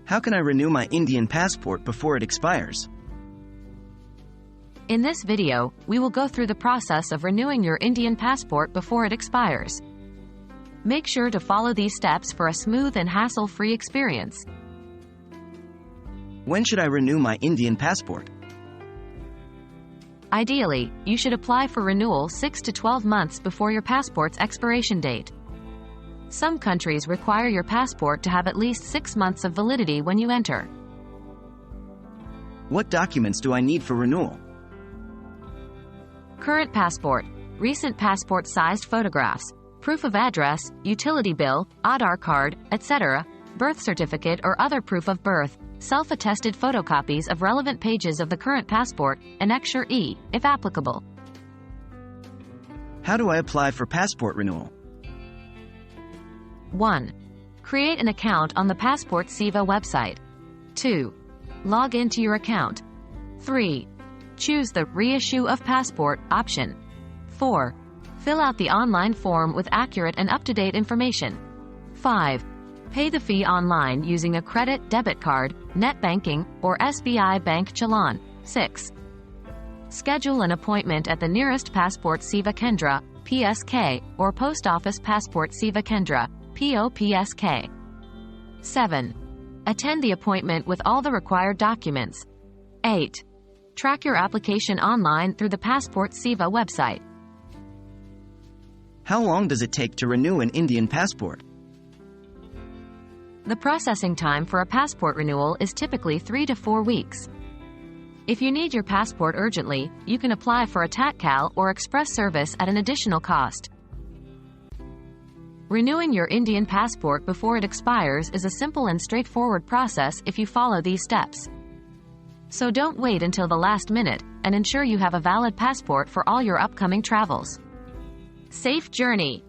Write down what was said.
How can I renew my Indian passport before it expires? In this video, we will go through the process of renewing your Indian passport before it expires. Make sure to follow these steps for a smooth and hassle-free experience. When should I renew my Indian passport? Ideally, you should apply for renewal 6 to 12 months before your passport's expiration date. Some countries require your passport to have at least 6 months of validity when you enter. What documents do I need for renewal? Current passport, recent passport-sized photographs, proof of address, utility bill, Aadhaar card, etc., birth certificate or other proof of birth, self-attested photocopies of relevant pages of the current passport, Annexure E, if applicable. How do I apply for passport renewal? 1. Create an account on the Passport Seva website. 2. Log into your account. 3. Choose the Reissue of Passport option. 4. Fill out the online form with accurate and up-to-date information. 5. Pay the fee online using a credit, debit card, net banking, or SBI Bank Challan. 6. Schedule an appointment at the nearest Passport Seva Kendra, PSK, or Post Office Passport Seva Kendra, POPSK. 7. Attend the appointment with all the required documents. 8. Track your application online through the Passport Seva website. How long does it take to renew an Indian passport? The processing time for a passport renewal is typically 3 to 4 weeks. If you need your passport urgently, you can apply for a Tatkal or express service at an additional cost. Renewing your Indian passport before it expires is a simple and straightforward process if you follow these steps. So don't wait until the last minute, and ensure you have a valid passport for all your upcoming travels. Safe journey!